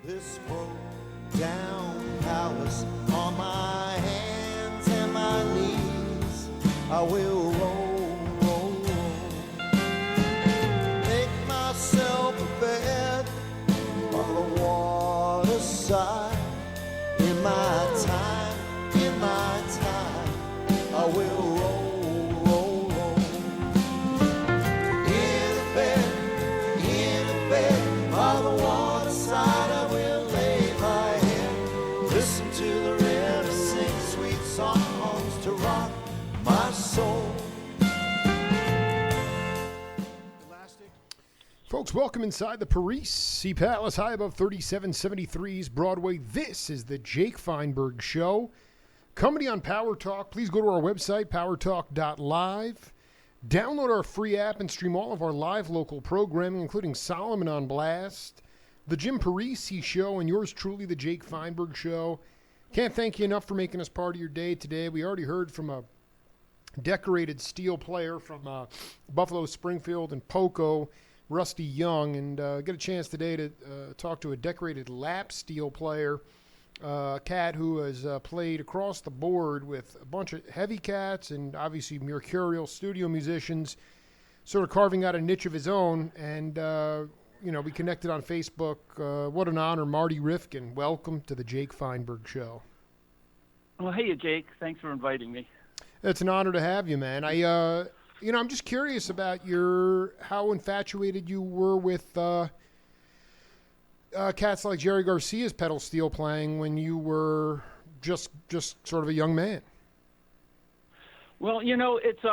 This broke down palace on my hands and my knees. I will roll, roll, roll. Make myself a bed on the waterside. In my time, I will roll, roll, roll. In a bed on the waterside, I will lay my head. Listen to the river sing sweet songs to rock my soul. Folks, welcome inside the Paris Sea Palace, high above 3773's Broadway. This is the Jake Feinberg Show. Comedy on Power Talk. Please go to our website, powertalk.live. Download our free app and stream all of our live local programming, including Solomon on Blast, the Jim Parisi Show, and yours truly, the Jake Feinberg Show. Can't thank you enough for making us part of your day today. We already heard from a decorated steel player from Buffalo, Springfield, and Poco, Rusty Young, and get a chance today to talk to a decorated lap steel player, cat who has played across the board with a bunch of heavy cats and obviously mercurial studio musicians, sort of carving out a niche of his own. And, we connected on Facebook. What an honor, Marty Rifkin. Welcome to the Jake Feinberg Show. Well, hey, Jake. Thanks for inviting me. It's an honor to have you, man. I'm just curious about how infatuated you were with cats like Jerry Garcia's pedal steel playing when you were just sort of a young man. Well, it's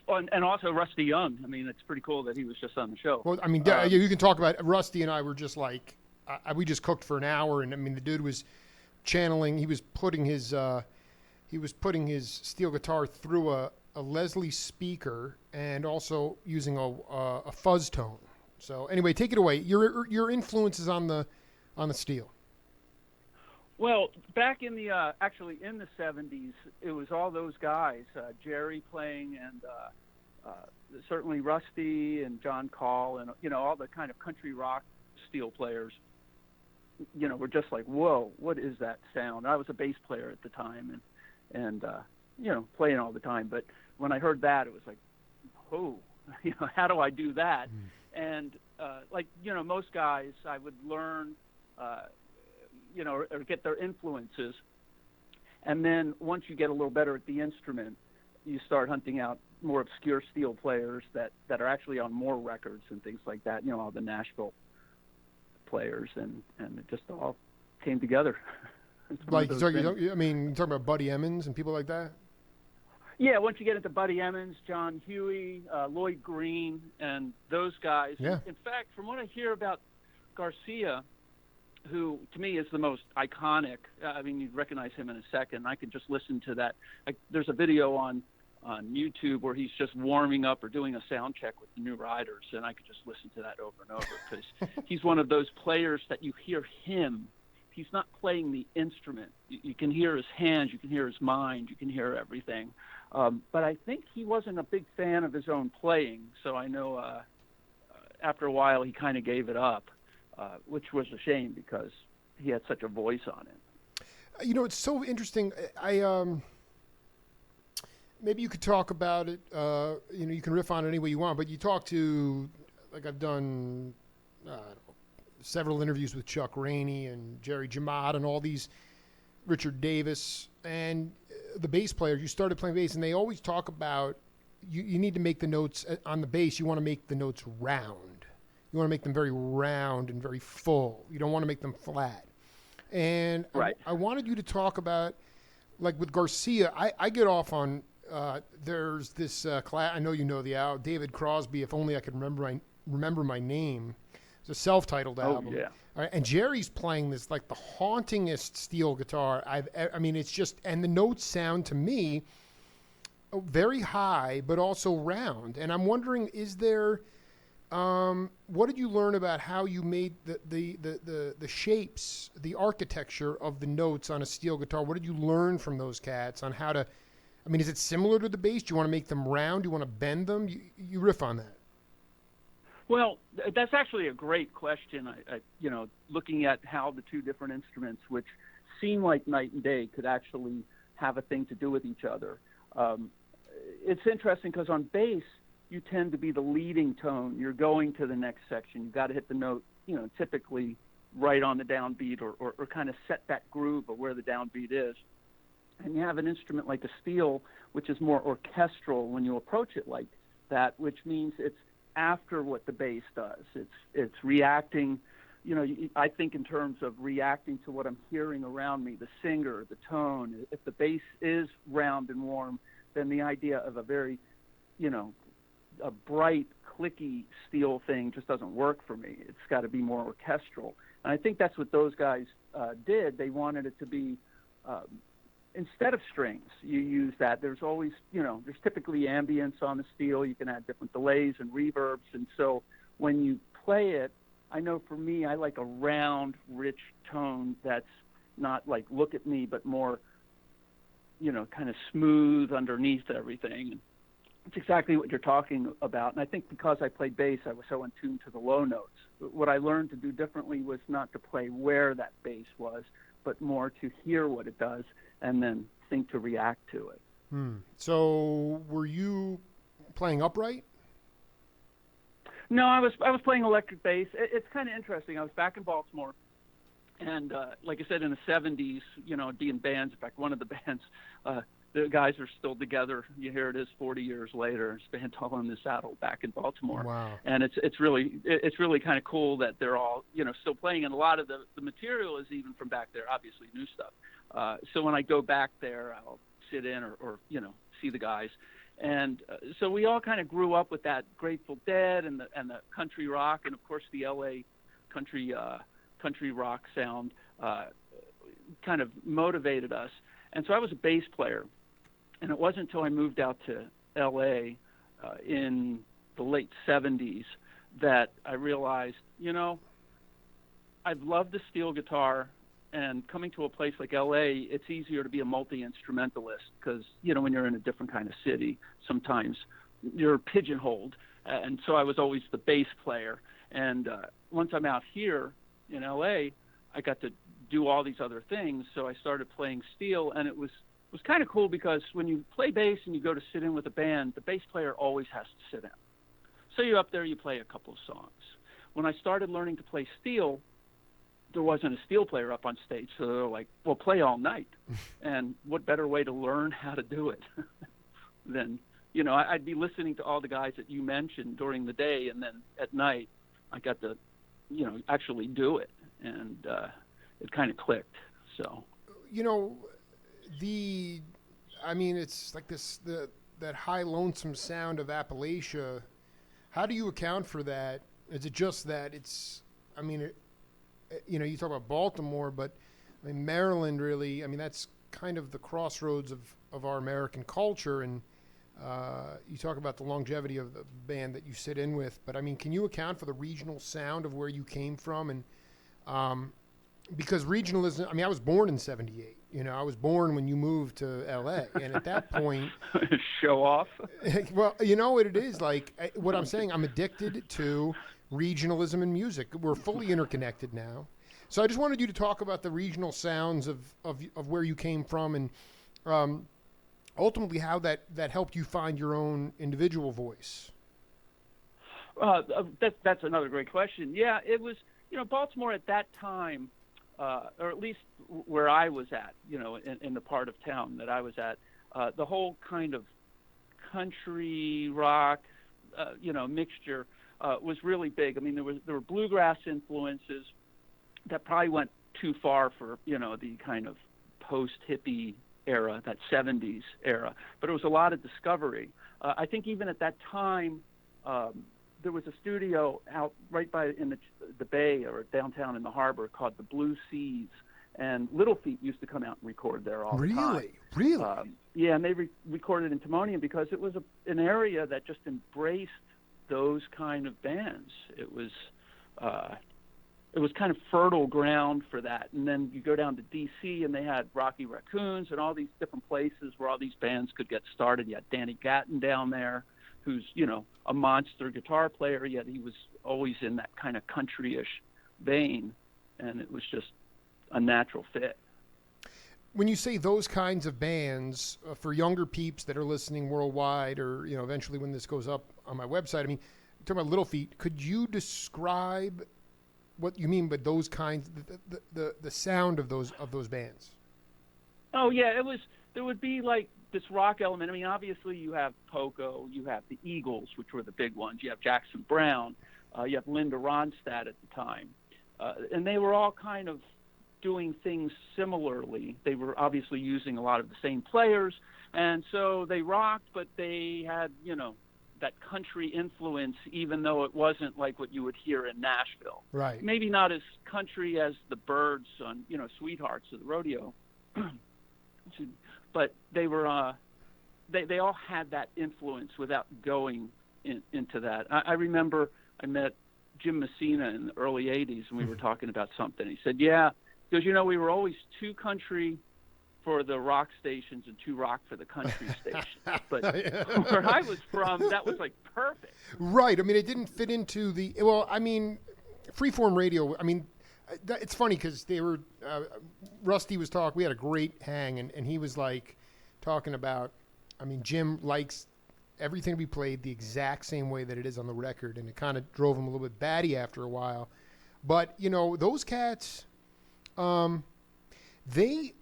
and also Rusty Young. I mean, it's pretty cool that he was just on the show. Well, I mean, you can talk about Rusty and I were just like we just cooked for an hour, and I mean, the dude was channeling. He was putting his steel guitar through a Leslie speaker and also using a fuzz tone. So anyway, take it away. Your influences on the steel. Well, back in the actually in the 70s, it was all those guys, Jerry playing and certainly Rusty and John Call and all the kind of country rock steel players. Were just like, whoa, what is that sound? I was a bass player at the time and playing all the time, but when I heard that, it was like, oh, how do I do that? And most guys, I would learn, or get their influences. And then once you get a little better at the instrument, you start hunting out more obscure steel players that are actually on more records and things like that, all the Nashville players, and it just all came together. Like, you're talking about Buddy Emmons and people like that? Yeah, once you get into Buddy Emmons, John Huey, Lloyd Green, and those guys. Yeah. In fact, from what I hear about Garcia, who to me is the most iconic, you'd recognize him in a second. I could just listen to that. There's a video on YouTube where he's just warming up or doing a sound check with the New Riders, and I could just listen to that over and over because he's one of those players that you hear him. He's not playing the instrument. You can hear his hands, you can hear his mind, you can hear everything. But I think he wasn't a big fan of his own playing, so I know after a while he kind of gave it up, which was a shame because he had such a voice on it. It's so interesting. Maybe you could talk about it. You can riff on it any way you want, but you talk to, like I've done several interviews with Chuck Rainey and Jerry Jamad and all these, Richard Davis, and the bass players. You started playing bass, and they always talk about you need to make the notes on the bass. You want to make the notes round. You want to make them very round and very full. You don't want to make them flat. And right. I wanted you to talk about, like with Garcia, I get off on, there's this class, I know you know the album, David Crosby, If Only I Could Remember My Name. It's a self-titled album. Oh, yeah. All right, and Jerry's playing this, like the hauntingest steel guitar it's just, and the notes sound to me very high, but also round. And I'm wondering, is there, what did you learn about how you made the shapes, the architecture of the notes on a steel guitar? What did you learn from those cats on how to, is it similar to the bass? Do you want to make them round? Do you want to bend them? You riff on that. Well, that's actually a great question. Looking at how the two different instruments, which seem like night and day, could actually have a thing to do with each other. It's interesting because on bass, you tend to be the leading tone. You're going to the next section. You've got to hit the note, typically right on the downbeat or kind of set that groove of where the downbeat is. And you have an instrument like the steel, which is more orchestral when you approach it like that, which means it's after what the bass does. It's reacting, I think in terms of reacting to what I'm hearing around me, the singer, the tone. If the bass is round and warm, then the idea of a very, a bright, clicky steel thing just doesn't work for me. It's got to be more orchestral. And I think that's what those guys did. They wanted it to be, instead of strings, you use that. There's always, there's typically ambience on the steel. You can add different delays and reverbs. And so when you play it, I know for me, I like a round, rich tone that's not like look at me, but more, kind of smooth underneath everything. And it's exactly what you're talking about. And I think because I played bass, I was so in tune to the low notes. But what I learned to do differently was not to play where that bass was, but more to hear what it does and then think to react to it. So were you playing upright? No, I was playing electric bass. It's kind of interesting. I was back in Baltimore, and like I said, in the 70s, be in bands. In fact, one of the bands, the guys are still together. You hear it is 40 years later. It's band Tall in the Saddle back in Baltimore. Wow. And it's really kind of cool that they're all still playing, and a lot of the material is even from back there, obviously new stuff. So when I go back there, I'll sit in or see the guys. And so we all kind of grew up with that Grateful Dead and the country rock, and of course the LA country rock sound kind of motivated us. And so I was a bass player, and it wasn't until I moved out to LA in the late 70s that I realized, I've loved the steel guitar. And coming to a place like LA, it's easier to be a multi-instrumentalist because, when you're in a different kind of city, sometimes you're pigeonholed. And so I was always the bass player. And once I'm out here in LA, I got to do all these other things. So I started playing steel, and it was kind of cool because when you play bass and you go to sit in with a band, the bass player always has to sit in. So you're up there, you play a couple of songs. When I started learning to play steel, there wasn't a steel player up on stage, so they're like, well, play all night. And what better way to learn how to do it than, I'd be listening to all the guys that you mentioned during the day, and then at night I got to, actually do it, and it kind of clicked. So, it's like that high lonesome sound of Appalachia. How do you account for that? Is it just that you talk about Baltimore, but Maryland really, that's kind of the crossroads of our American culture. And you talk about the longevity of the band that you sit in with, but can you account for the regional sound of where you came from? And because regionalism, I was born in 78, I was born when you moved to LA. And at that point, show off. Well, what it is like, what I'm saying, I'm addicted to regionalism in music. We're fully interconnected now. So I just wanted you to talk about the regional sounds of where you came from, and ultimately how that helped you find your own individual voice. That's another great question. Yeah, it was, Baltimore at that time, or at least where I was at, in the part of town that I was at, the whole kind of country rock, mixture was really big. There were bluegrass influences that probably went too far for, the kind of post-hippie era, that 70s era. But it was a lot of discovery. I think even at that time, there was a studio out right by in the Bay or downtown in the harbor called the Blue Seas. And Little Feat used to come out and record there all the time. Really? Yeah, and they recorded in Timonium because it was an area that just embraced those kind of bands. It was kind of fertile ground for that. And then you go down to D.C. and they had Rocky Raccoons and all these different places where all these bands could get started. You had Danny Gatton down there. who's, you know, a monster guitar player, yet he was always in that kind of country-ish vein, and it was just a natural fit. When you say those kinds of bands, for younger peeps that are listening worldwide, or, you know, eventually when this goes up on my website, I mean, talking about Little Feat, could you describe what you mean by those kinds, the sound of those bands? Oh yeah, there would be like this rock element. I mean, obviously you have Poco, you have the Eagles, which were the big ones. You have Jackson Browne, you have Linda Ronstadt at the time, and they were all kind of doing things similarly. They were obviously using a lot of the same players, and so they rocked, but they had, you know, that country influence, even though it wasn't like what you would hear in Nashville. Right. Maybe not as country as the Byrds on, you know, Sweethearts of the Rodeo. But they were, they all had that influence without going into that. I remember I met Jim Messina in the early 80s, and we were talking about something. He said, yeah, because, you know, we were always too country for the rock stations and too rock for the country stations. But where I was from, that was like perfect. Right. I mean, it didn't fit into the, well, I mean, freeform radio, I mean, it's funny because they were, Rusty was talking, we had a great hang, and he was like talking about, I mean, Jim likes everything to be played the exact same way that it is on the record, and it kind of drove him a little bit batty after a while. But, you know, those cats, they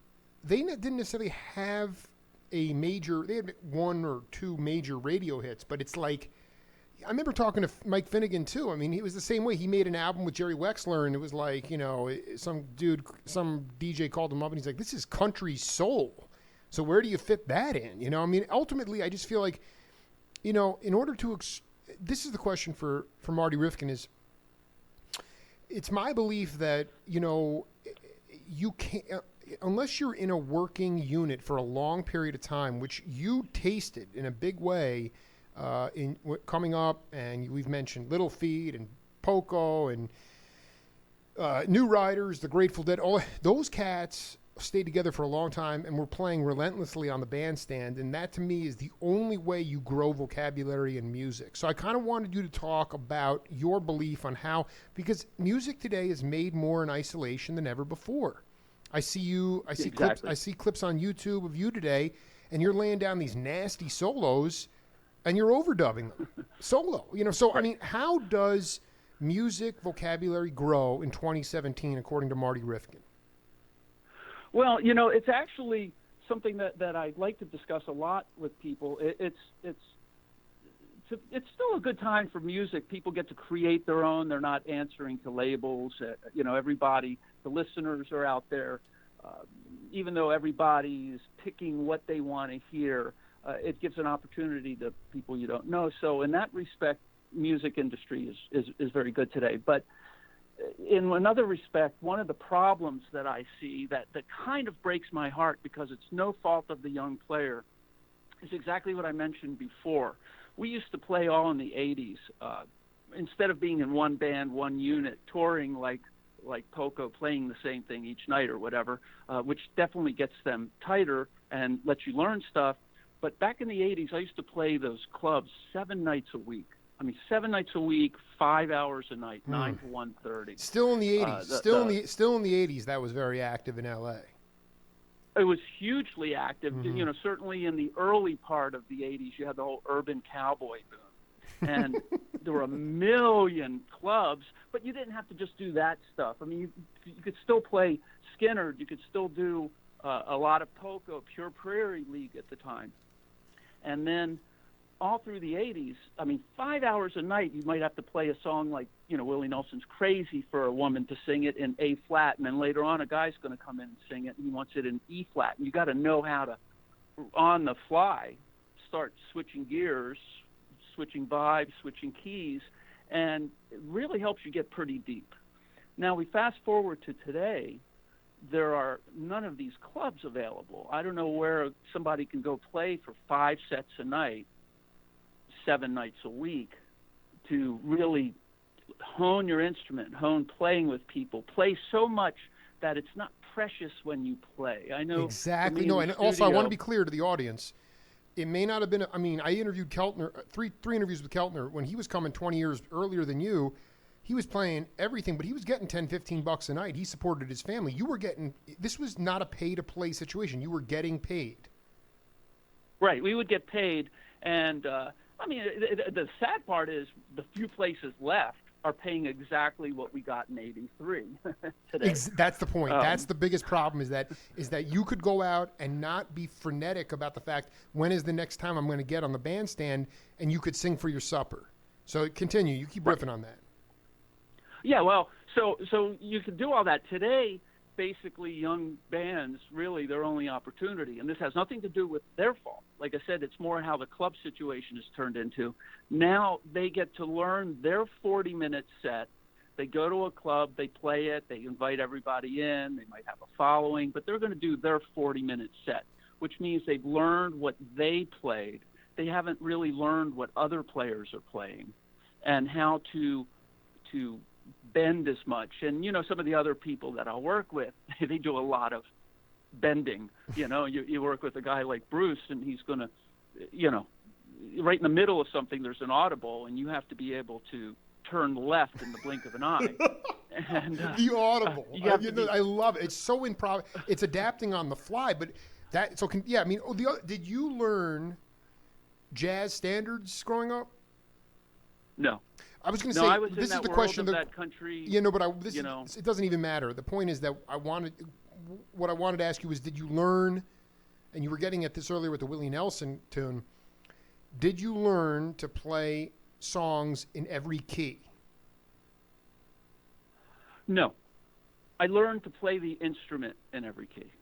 didn't necessarily have a major, they had one or two major radio hits, but it's like, I remember talking to Mike Finnegan too. I mean, he was the same way. He made an album with Jerry Wexler, and it was like, you know, some DJ called him up, and he's like, this is country soul. So where do you fit that in? You know, I mean, ultimately, I just feel like, you know, in order to, this is the question for Marty Rifkin is, it's my belief that, you know, you can't, unless you're in a working unit for a long period of time, which you tasted in a big way, coming up, and we've mentioned Little Feat and Poco and New Riders, the Grateful Dead. All those cats stayed together for a long time and were playing relentlessly on the bandstand, and that to me is the only way you grow vocabulary and music. So I kind of wanted you to talk about your belief on how, because music today is made more in isolation than ever before. I see clips on YouTube of you today, and you're laying down these nasty solos, and you're overdubbing them solo. You know, so I mean, how does music vocabulary grow in 2017, according to Marty Rifkin? Well, you know, it's actually something that I like to discuss a lot with people. It's still a good time for music. People get to create their own. They're not answering to labels. You know, everybody, the listeners are out there. Even though everybody is picking what they want to hear, it gives an opportunity to people you don't know. So in that respect, music industry is very good today. But in another respect, one of the problems that I see that kind of breaks my heart, because it's no fault of the young player, is exactly what I mentioned before. We used to play all in the 80s. Instead of being in one band, one unit, touring like Poco, playing the same thing each night or whatever, which definitely gets them tighter and lets you learn stuff. But back in the 80s, I used to play those clubs 7 nights a week. I mean, 7 nights a week, 5 hours a night, 9 to 1:30. Still in the 80s. Still in the 80s, that was very active in L.A. It was hugely active. Mm-hmm. You know, certainly in the early part of the 80s, you had the whole urban cowboy boom. And there were a million clubs, but you didn't have to just do that stuff. I mean, you could still play Skinner. You could still do a lot of Poco, Pure Prairie League at the time. And then all through the 80s, I mean, 5 hours a night, you might have to play a song like, you know, Willie Nelson's Crazy for a woman to sing it in A flat. And then later on, a guy's going to come in and sing it, and he wants it in E flat. And you got to know how to, on the fly, start switching gears, switching vibes, switching keys, and it really helps you get pretty deep. Now, we fast forward to today, there are none of these clubs available. I don't know where somebody can go play for 5 sets a night, 7 nights a week, to really hone your instrument, hone playing with people, play so much that it's not precious when you play. I know exactly. No, and also I want to be clear to the audience. it may not have been. I mean, I interviewed Keltner, three interviews with Keltner when he was coming 20 years earlier than you. He was playing everything, but he was getting $10-15 a night. He supported his family. You were getting. This was not a pay-to-play situation. You were getting paid. Right. We would get paid, and I mean, the sad part is the few places left are paying exactly what we got in '83 today. That's the point. That's the biggest problem is that you could go out and not be frenetic about the fact when is the next time I'm going to get on the bandstand, and you could sing for your supper. So continue. You keep riffing on that. Yeah, well, so you could do all that today. Basically, young bands, really their only opportunity, and this has nothing to do with their fault. Like I said, it's more how the club situation is turned into. Now they get to learn their 40-minute set. They go to a club, they play it, they invite everybody in, they might have a following, but they're going to do their 40-minute set, which means they've learned what they played. They haven't really learned what other players are playing and how to bend as much. And, you know, some of the other people that I'll work with, they do a lot of bending. You know, you work with a guy like Bruce, and he's going to, you know, right in the middle of something, there's an audible, and you have to be able to turn left in the blink of an eye. And, the audible. I love it. It's so improv. It's adapting on the fly, but that, so can, yeah, I mean, did you learn jazz standards growing up? No. I was going to say, I was this in is the that question. World of that country. Yeah, no, but it doesn't even matter. The point is that what I wanted to ask you was, did you learn, and you were getting at this earlier with the Willie Nelson tune, did you learn to play songs in every key? No. I learned to play the instrument in every key.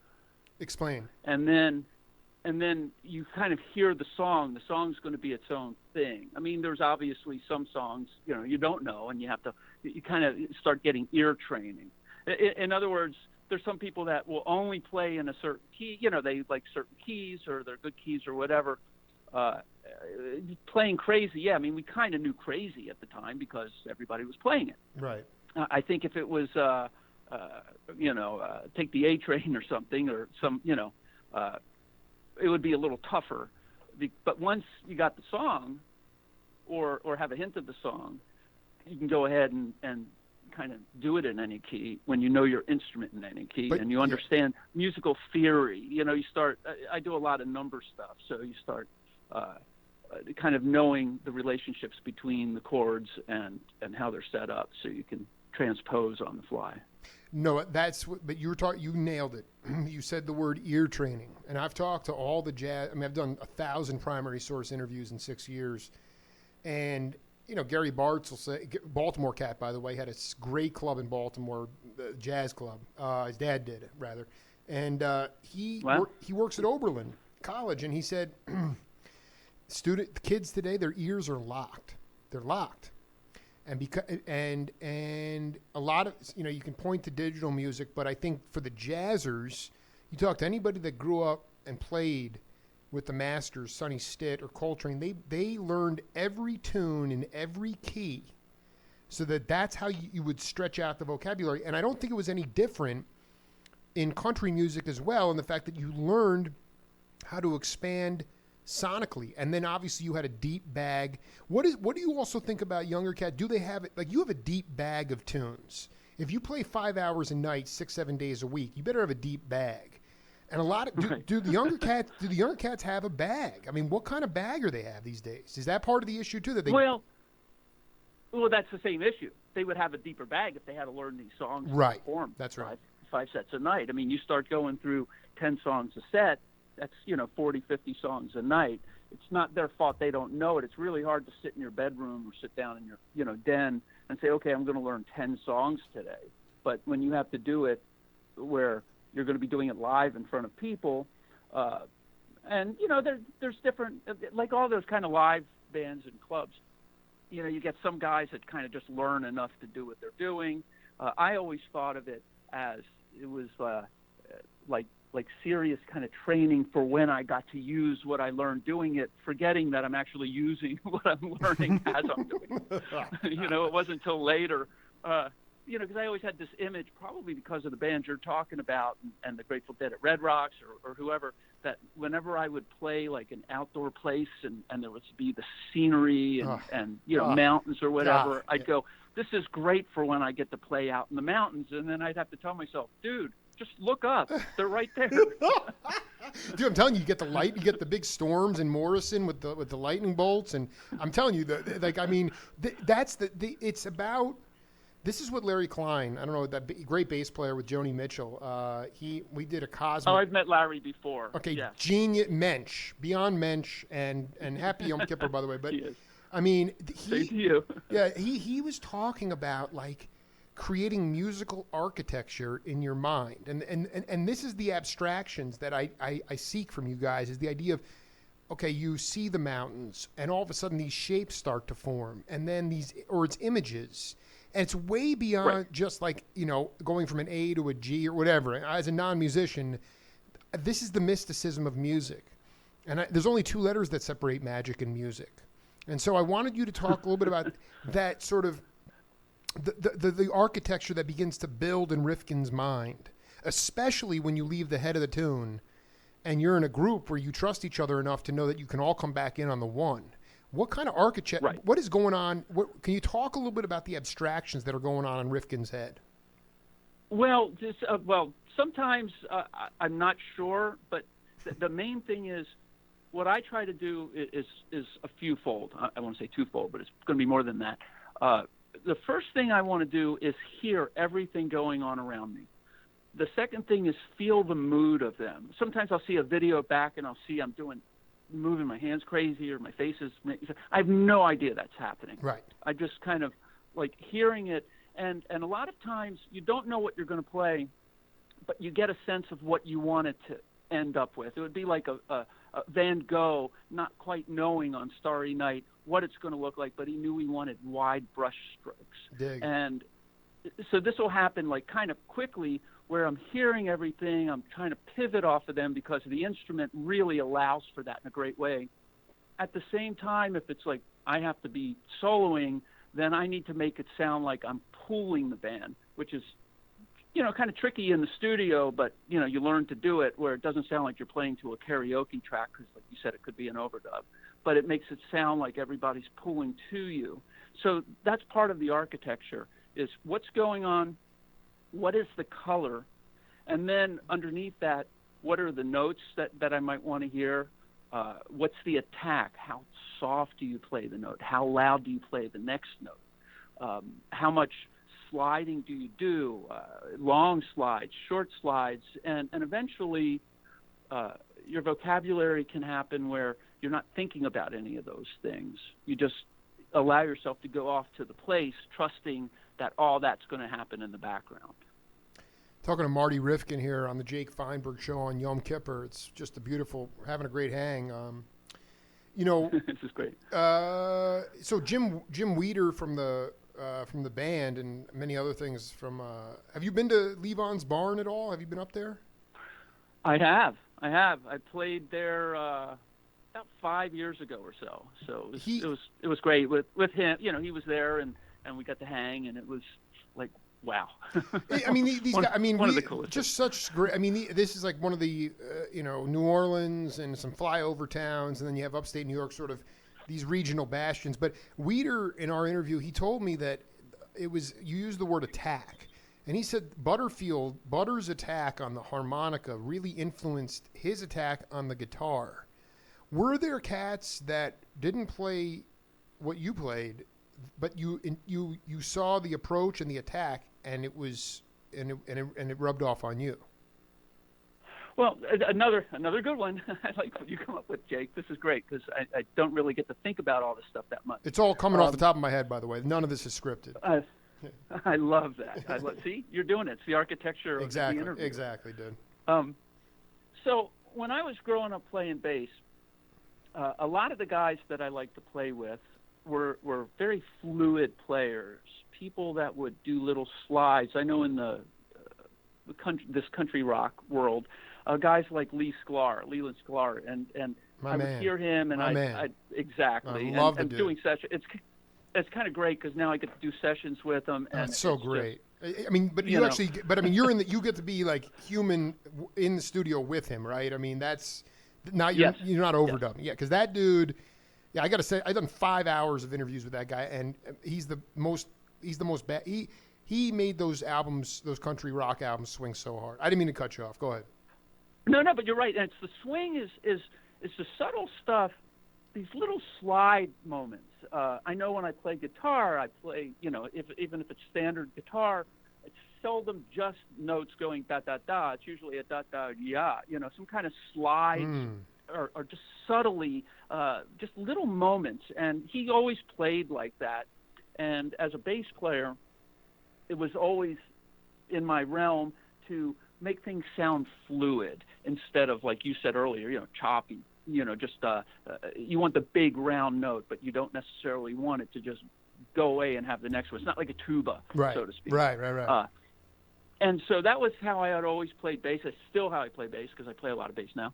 Explain. And then you kind of hear the song. The song's going to be its own thing. I mean, there's obviously some songs, you know, you don't know, and you kind of start getting ear training. In other words, there's some people that will only play in a certain key. You know, they like certain keys or they're good keys or whatever. Playing crazy, yeah. I mean, we kind of knew crazy at the time because everybody was playing it. Right. I think if it was, take the A Train or something or some, you know, it would be a little tougher. But once you got the song or have a hint of the song, you can go ahead and kind of do it in any key when you know your instrument in any key and you understand musical theory. You know, I do a lot of number stuff, so you start kind of knowing the relationships between the chords and how they're set up so you can transpose on the fly. No, but you nailed it. You said the word ear training. And I've talked to all the jazz. I mean, I've done 1,000 primary source interviews in 6 years. And, you know, Gary Bartz will say, Baltimore cat, by the way, had a great club in Baltimore, the jazz club. His dad did it, rather. And he works at Oberlin College. And he said, the kids today, their ears are locked. They're locked. And and a lot of, you know, you can point to digital music, but I think for the jazzers, you talk to anybody that grew up and played with the masters, Sonny Stitt or Coltrane, they learned every tune in every key, so that's how you would stretch out the vocabulary. And I don't think it was any different in country music as well, in the fact that you learned how to expand sonically, and then obviously you had a deep bag. What do you also think about younger cats? Do they have it, like you have a deep bag of tunes? If you play 5 hours a night, 6-7 days a week, you better have a deep bag. And a lot of do the younger cats have a bag? I mean, what kind of bag are they have these days? Is that part of the issue too? That they well, that's the same issue. They would have a deeper bag if they had to learn these songs. Right. Perform that's right. Five sets a night. I mean, you start going through 10 songs a set. That's, 40, 50 songs a night. It's not their fault they don't know it. It's really hard to sit in your bedroom or sit down in your, den and say, okay, I'm going to learn 10 songs today. But when you have to do it where you're going to be doing it live in front of people, and, there's different, like all those kind of live bands and clubs, you get some guys that kind of just learn enough to do what they're doing. I always thought of it as it was like serious kind of training for when I got to use what I learned doing it, forgetting that I'm actually using what I'm learning as I'm doing it. It wasn't until later, because I always had this image, probably because of the band you're talking about and the Grateful Dead at Red Rocks or whoever, that whenever I would play like an outdoor place and there would be the scenery and mountains or whatever, I'd go, this is great for when I get to play out in the mountains. And then I'd have to tell myself, dude, just look up. They're right there. Dude, I'm telling you, you get the light, you get the big storms in Morrison with the lightning bolts, and I'm telling you, it's about. This is what Larry Klein, I don't know, that great bass player with Joni Mitchell. We did a cosmic. Oh, I've met Larry before. Okay, yes. Genius, mensch, beyond mensch, and happy Yom Kippur, by the way. But He is. I mean, Same to you. Yeah, he was talking about like creating musical architecture in your mind, and this is the abstractions that I seek from you guys, is the idea of, okay, you see the mountains, and all of a sudden these shapes start to form, and then it's images, and it's way beyond just like, going from an A to a G or whatever. As a non-musician, this is the mysticism of music, and there's only two letters that separate magic and music, and so I wanted you to talk a little bit about that sort of the architecture that begins to build in Rifkin's mind, especially when you leave the head of the tune and you're in a group where you trust each other enough to know that you can all come back in on the one. What kind of architecture, what is going on? Can you talk a little bit about the abstractions that are going on in Rifkin's head? Well, sometimes I'm not sure, but the main thing is what I try to do is a fewfold. I want to say twofold, but it's going to be more than that. The first thing I want to do is hear everything going on around me. The second thing is feel the mood of them. Sometimes I'll see a video back and I'll see I'm moving my hands crazy or my face is. I have no idea that's happening. Right. I just kind of like hearing it, and a lot of times you don't know what you're going to play, but you get a sense of what you want it to end up with. It would be like a Van Gogh not quite knowing on Starry Night what it's going to look like, but he knew he wanted wide brush strokes. Dig. And so this will happen like kind of quickly, where I'm hearing everything, I'm trying to pivot off of them because the instrument really allows for that in a great way. At the same time, if it's like I have to be soloing, then I need to make it sound like I'm pulling the band, which is, kind of tricky in the studio, but, you learn to do it where it doesn't sound like you're playing to a karaoke track, because like you said, it could be an overdub, but it makes it sound like everybody's pulling to you. So that's part of the architecture, is what's going on, what is the color, and then underneath that, what are the notes that I might want to hear? What's the attack? How soft do you play the note? How loud do you play the next note? How much sliding do you do? Long slides, short slides, and eventually your vocabulary can happen where you're not thinking about any of those things. You just allow yourself to go off to the place, trusting that all that's going to happen in the background. Talking to Marty Rifkin here on the Jake Feinberg Show on Yom Kippur. It's just we're having a great hang. This is great. So Jim Weeder from the band and many other things from. Have you been to Levon's Barn at all? Have you been up there? I have. I played there about 5 years ago or so. So it was great with him. He was there and we got to hang, and it was like, wow. I mean, these guys. I mean, one of the coolest. Just such great. I mean, this is like one of the New Orleans and some flyover towns, and then you have upstate New York, sort of these regional bastions. But Weeder, in our interview, he told me that you used the word attack, and he said Butter's attack on the harmonica really influenced his attack on the guitar. Were there cats that didn't play what you played, but you saw the approach and the attack, and it rubbed off on you? Well, another good one. I like what you come up with, Jake. This is great because I don't really get to think about all this stuff that much. It's all coming off the top of my head, by the way. None of this is scripted. I love that. See, you're doing it. It's the architecture of the interview. Exactly, dude. So when I was growing up playing bass, a lot of the guys that I liked to play with were very fluid players, people that would do little slides. I know in this country rock world, guys like Leland Sklar, and I would hear him, and I exactly, I love and doing sessions. It's kind of great because now I get to do sessions with him, and it's so great. I mean, but you actually, but I mean, you get to be like human in the studio with him, right? I mean, that's not you're not overdubbing, because that dude, I got to say, I've done 5 hours of interviews with that guy, and he's the most bad. He made those albums, those country rock albums, swing so hard. I didn't mean to cut you off. Go ahead. No, but you're right. And it's the swing is the subtle stuff, these little slide moments. I know when I play guitar, I play, even if it's standard guitar, it's seldom just notes going da da da. It's usually a da da ya. Some kind of slides or just subtly, just little moments. And he always played like that. And as a bass player, it was always in my realm to make things sound fluid instead of, like you said earlier, choppy. Just you want the big round note, but you don't necessarily want it to just go away and have the next one. It's not like a tuba, so to speak. Right. And so that was how I had always played bass. That's still how I play bass, because I play a lot of bass now.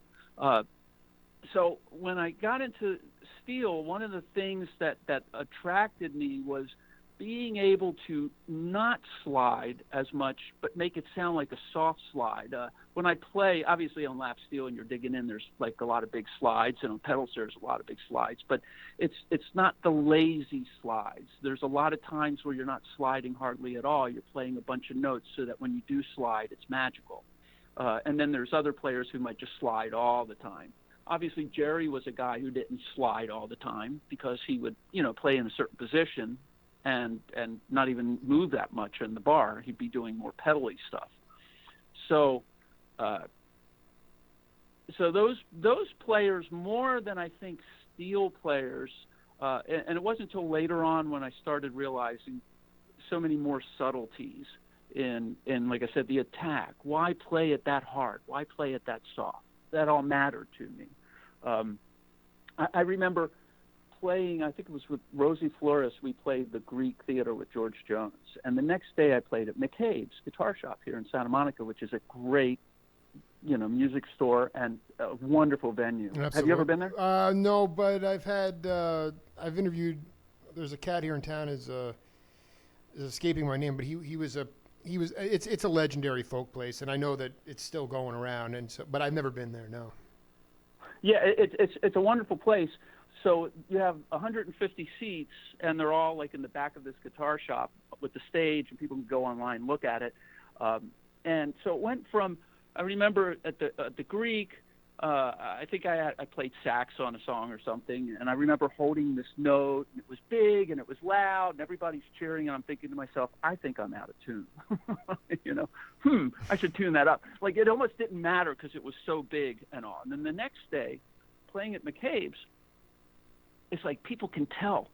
So when I got into steel, one of the things that attracted me was being able to not slide as much, but make it sound like a soft slide. When I play, obviously on lap steel and you're digging in, there's like a lot of big slides, and on pedals there's a lot of big slides, but it's not the lazy slides. There's a lot of times where you're not sliding hardly at all. You're playing a bunch of notes so that when you do slide, it's magical. And then there's other players who might just slide all the time. Obviously, Jerry was a guy who didn't slide all the time, because he would, play in a certain position and not even move that much in the bar. He'd be doing more pedally stuff. So those players, more than I think steel players, and it wasn't until later on when I started realizing so many more subtleties in like I said, the attack. Why play it that hard? Why play it that soft? That all mattered to me. I remember playing, I think it was with Rosie Flores, we played the Greek Theater with George Jones. And the next day I played at McCabe's Guitar Shop here in Santa Monica, which is a great, music store and a wonderful venue. Absolutely. Have you ever been there? No, but I've interviewed, there's a cat here in town is escaping my name, but it's a legendary folk place, and I know that it's still going around, but I've never been there, no. Yeah, it's a wonderful place. So you have 150 seats, and they're all like in the back of this guitar shop with the stage, and people can go online and look at it. And so it went from, I remember at the Greek, I think I played sax on a song or something, and I remember holding this note, and it was big, and it was loud, and everybody's cheering, and I'm thinking to myself, I think I'm out of tune. I should tune that up. Like, it almost didn't matter because it was so big and all. And then the next day, playing at McCabe's, it's like people can tell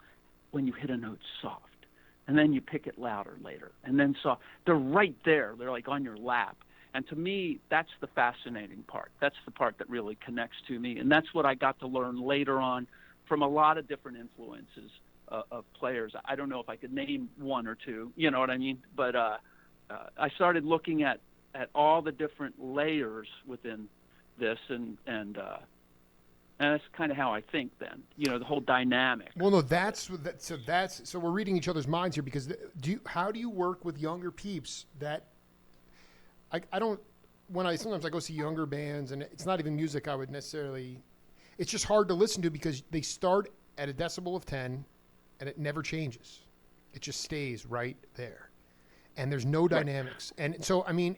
when you hit a note soft, and then you pick it louder later, and then soft. They're right there. They're like on your lap. And to me, that's the fascinating part. That's the part that really connects to me. And that's what I got to learn later on from a lot of different influences of players. I don't know if I could name one or two, you know what I mean? But I started looking at all the different layers within this, and that's kind of how I think then, the whole dynamic. Well, no, so we're reading each other's minds here, because how do you work with younger peeps that I don't, sometimes I go see younger bands, and it's not even music I would necessarily, it's just hard to listen to because they start at a decibel of 10 and it never changes. It just stays right there. And there's no dynamics. And so, I mean,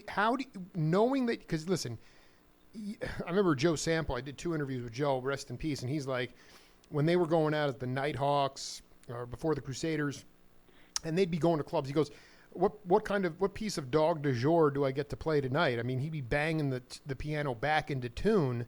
how do you, knowing that, because listen, I remember Joe Sample, I did 2 interviews with Joe, rest in peace, and he's like, when they were going out as the Nighthawks or before the Crusaders, and they'd be going to clubs, he goes, what piece of dog de jour do I get to play tonight? I mean, he'd be banging the piano back into tune,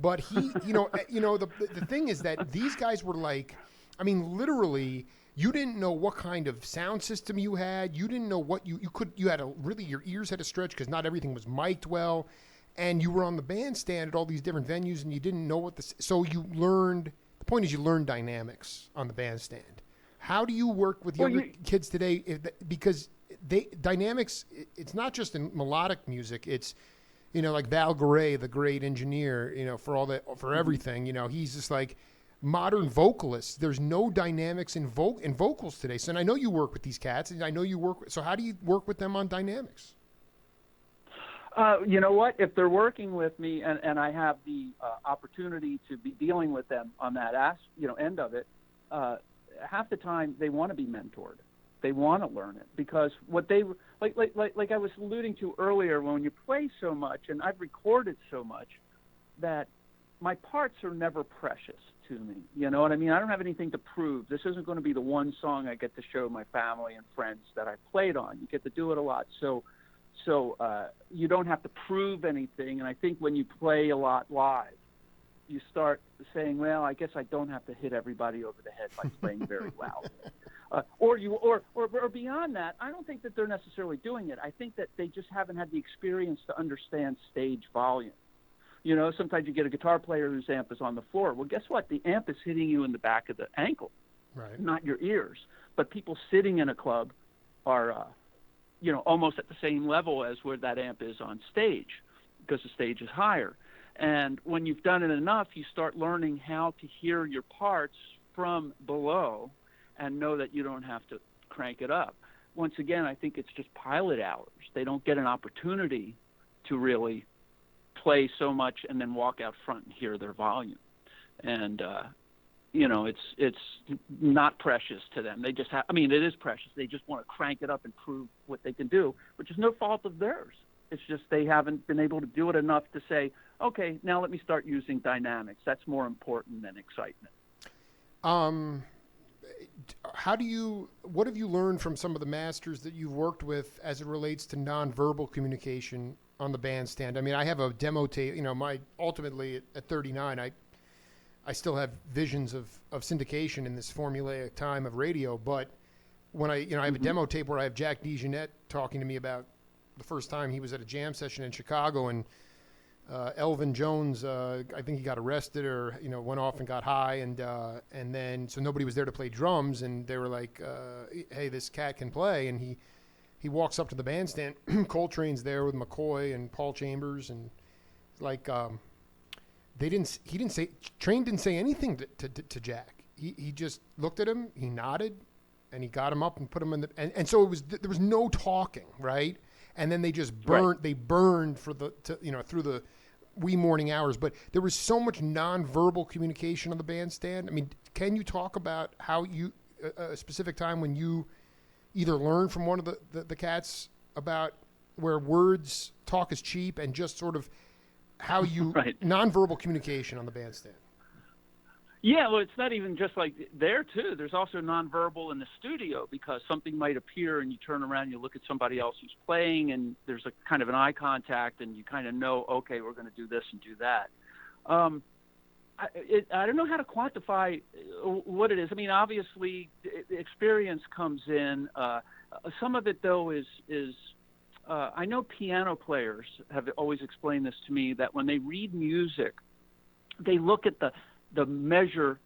but he, the thing is that these guys were like, I mean, literally, you didn't know what kind of sound system you had. You didn't know what you had your ears had to stretch because not everything was mic'd well, and you were on the bandstand at all these different venues, and you didn't know so you learned. The point is, you learned dynamics on the bandstand. How do you work with younger kids today? Because dynamics, it's not just in melodic music. It's, like Val Garay, the great engineer, for everything. He's just like, modern vocalists. There's no dynamics in vocals today. So, and I know you work with these cats, and I know you work. So, how do you work with them on dynamics? You know what? If they're working with me, and I have the opportunity to be dealing with them on that end of it, half the time they want to be mentored. They want to learn it, because what they like I was alluding to earlier, when you play so much, and I've recorded so much, that my parts are never precious to me. You know what I mean? I don't have anything to prove. This isn't going to be the one song I get to show my family and friends that I played on. You get to do it a lot, so you don't have to prove anything. And I think when you play a lot live, you start saying, well, I guess I don't have to hit everybody over the head by playing very loud. Or beyond that, I don't think that they're necessarily doing it. I think that they just haven't had the experience to understand stage volume. You know, sometimes you get a guitar player whose amp is on the floor. Well, guess what? The amp is hitting you in the back of the ankle, right, not your ears. But people sitting in a club are, almost at the same level as where that amp is on stage, because the stage is higher. And when you've done it enough, you start learning how to hear your parts from below and know that you don't have to crank it up. Once again, I think it's just pilot hours. They don't get an opportunity to really play so much and then walk out front and hear their volume. And, it's not precious to them. They just it is precious. They just want to crank it up and prove what they can do, which is no fault of theirs. It's just they haven't been able to do it enough to say, okay, now let me start using dynamics. That's more important than excitement. What have you learned from some of the masters that you've worked with as it relates to nonverbal communication on the bandstand? I mean, I have a demo tape, ultimately at 39, I still have visions of syndication in this formulaic time of radio. But when I have a demo tape where I have Jack DeJohnette talking to me about the first time he was at a jam session in Chicago, and Elvin Jones, I think he got arrested or, went off and got high. And then, so nobody was there to play drums, and they were like, hey, this cat can play. And he walks up to the bandstand. Coltrane's there with McCoy and Paul Chambers. And Train didn't say anything to Jack. He just looked at him, he nodded, and he got him up and put him in and so there was no talking, right? And then they just burned. Right. They burned through the wee morning hours. But there was so much nonverbal communication on the bandstand. I mean, can you talk about how a specific time when you either learned from one of the cats about where talk is cheap, and just sort of how you right. Nonverbal communication on the bandstand? Yeah, well, it's not even just like there, too. There's also nonverbal in the studio, because something might appear and you turn around, you look at somebody else who's playing, and there's a kind of an eye contact, and you kind of know, okay, we're going to do this and do that. I don't know how to quantify what it is. I mean, obviously, experience comes in. Some of it, though, is I know piano players have always explained this to me, that when they read music, they look at the measure,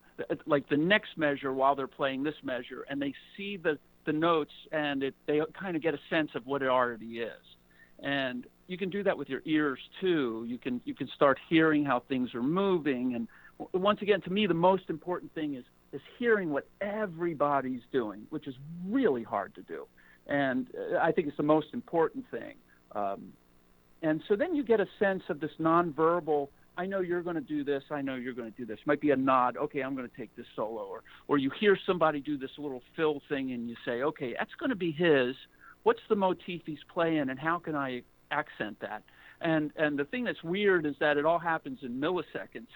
like the next measure while they're playing this measure, and they see the notes, and they kind of get a sense of what it already is. And you can do that with your ears too. You can start hearing how things are moving. And once again, to me, the most important thing is hearing what everybody's doing, which is really hard to do. And I think it's the most important thing. And so then you get a sense of this nonverbal, I know you're going to do this, I know you're going to do this. Might be a nod, okay, I'm going to take this solo. Or you hear somebody do this little fill thing, and you say, okay, that's going to be his. What's the motif he's playing, and how can I accent that? And the thing that's weird is that it all happens in milliseconds.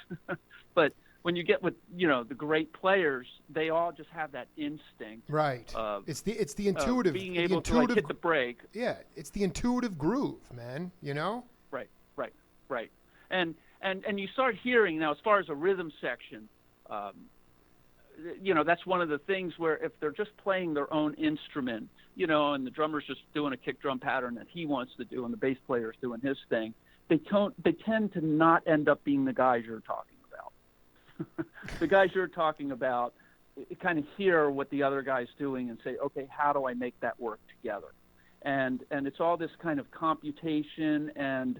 But when you get with the great players, they all just have that instinct. Right. It's the intuitive being able to hit the break. Yeah, it's the intuitive groove, man. Right. And you start hearing now, as far as a rhythm section, that's one of the things where if they're just playing their own instrument, and the drummer's just doing a kick drum pattern that he wants to do, and the bass player's doing his thing, they tend to not end up being the guys you're talking about. The guys you're talking about kind of hear what the other guy's doing and say, okay, how do I make that work together? And it's all this kind of computation and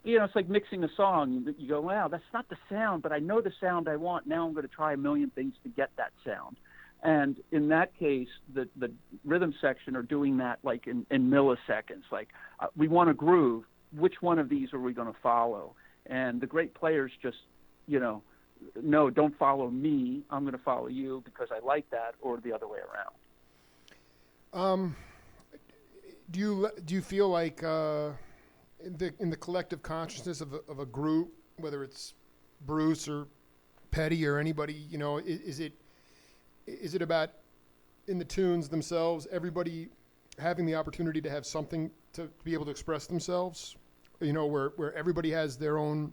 it's like mixing a song. You go, wow, that's not the sound, but I know the sound I want. Now I'm going to try a million things to get that sound. And in that case, the rhythm section are doing that like in milliseconds. Like, we want a groove. Which one of these are we going to follow? And the great players just, no, don't follow me. I'm going to follow you because I like that, or the other way around. Do you feel like in the collective consciousness of a group, whether it's Bruce or Petty or anybody, is it about in the tunes themselves, everybody having the opportunity to have something to be able to express themselves, where everybody has their own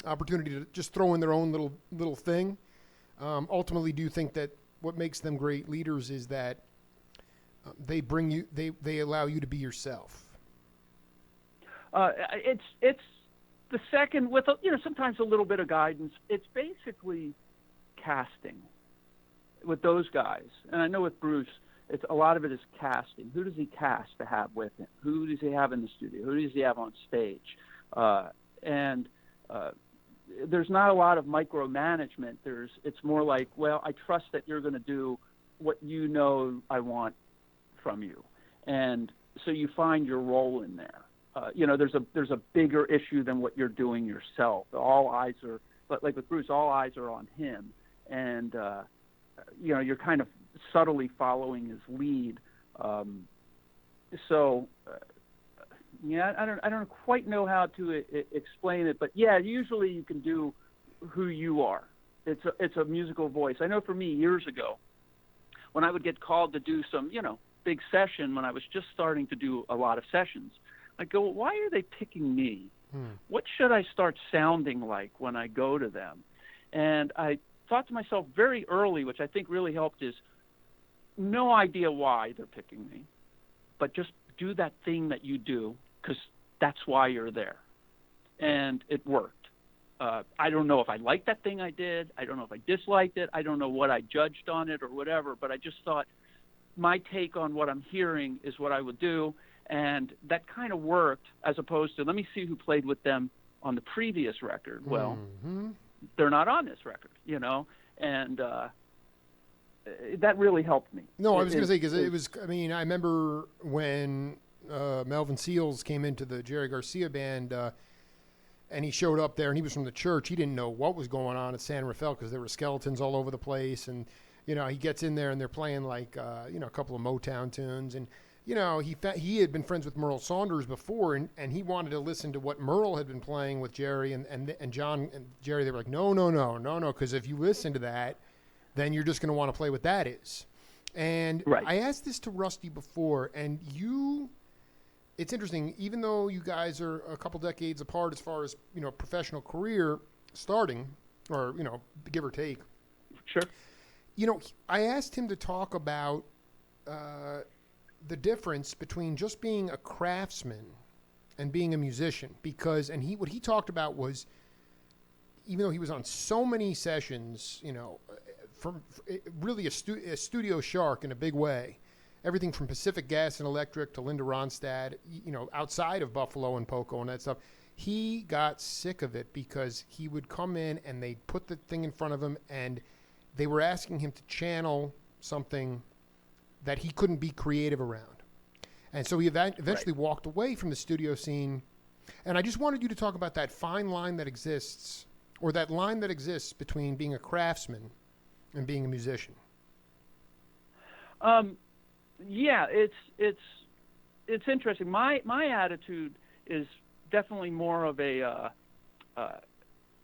opportunity to just throw in their own little thing? Ultimately, do you think that what makes them great leaders is that they allow you to be yourself? It's the second with sometimes a little bit of guidance. It's basically casting with those guys, and I know with Bruce, a lot of it is casting. Who does he cast to have with him? Who does he have in the studio? Who does he have on stage? And there's not a lot of micromanagement. It's more like, well, I trust that you're going to do what I want from you, and so you find your role in there. There's a bigger issue than what you're doing yourself. All eyes are, but like with Bruce, all eyes are on him, and you're kind of subtly following his lead. I don't quite know how to explain it, but yeah, usually you can do who you are. It's a musical voice. I know for me years ago, when I would get called to do some, big session, when I was just starting to do a lot of sessions, I go, why are they picking me? What should I start sounding like when I go to them? And I thought to myself very early, which I think really helped, is no idea why they're picking me, but just do that thing that you do because that's why you're there. And it worked. I don't know if I liked that thing I did. I don't know if I disliked it. I don't know what I judged on it or whatever, but I just thought my take on what I'm hearing is what I would do. And that kind of worked, as opposed to, let me see who played with them on the previous record. Well, they're not on this record, and that really helped me. No, I was going to say, because it was, I remember when Melvin Seals came into the Jerry Garcia band, and he showed up there, and he was from the church. He didn't know what was going on at San Rafael because there were skeletons all over the place. And, he gets in there, and they're playing like, a couple of Motown tunes. And, he had been friends with Merle Saunders before, and he wanted to listen to what Merle had been playing with Jerry and John and Jerry. They were like, no, because if you listen to that, then you're just going to want to play what that is. And right. I asked this to Rusty before, and it's interesting, even though you guys are a couple decades apart as far as, professional career starting, or, give or take. Sure. I asked him to talk about the difference between just being a craftsman and being a musician, because, what he talked about was, even though he was on so many sessions, from really a studio shark in a big way, everything from Pacific Gas and Electric to Linda Ronstadt, outside of Buffalo and Poco and that stuff, he got sick of it because he would come in and they'd put the thing in front of him and they were asking him to channel something that he couldn't be creative around. And so he eventually walked away from the studio scene. And I just wanted you to talk about that fine line that exists, or that line that exists between being a craftsman and being a musician. Yeah, it's interesting. My attitude is definitely more of a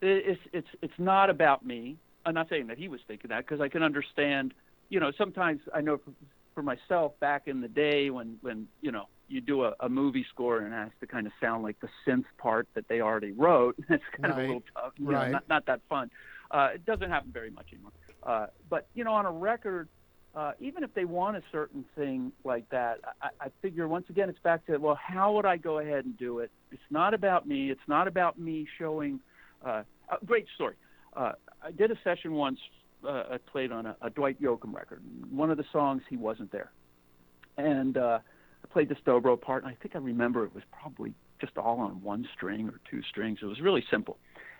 it's not about me. I'm not saying that he was thinking that, because I can understand. Sometimes I know for myself back in the day when you do a movie score and it has to kind of sound like the synth part that they already wrote. It's kind of a little tough, not that fun. It doesn't happen very much anymore. But on a record, even if they want a certain thing like that, I figure once again it's back to, well, how would I go ahead and do it? It's not about me. It's not about me showing. Great story. I did a session once. I played on a Dwight Yoakam record. One of the songs, he wasn't there. And I played the Dobro part, and I think I remember it was probably just all on one string or two strings. It was really simple.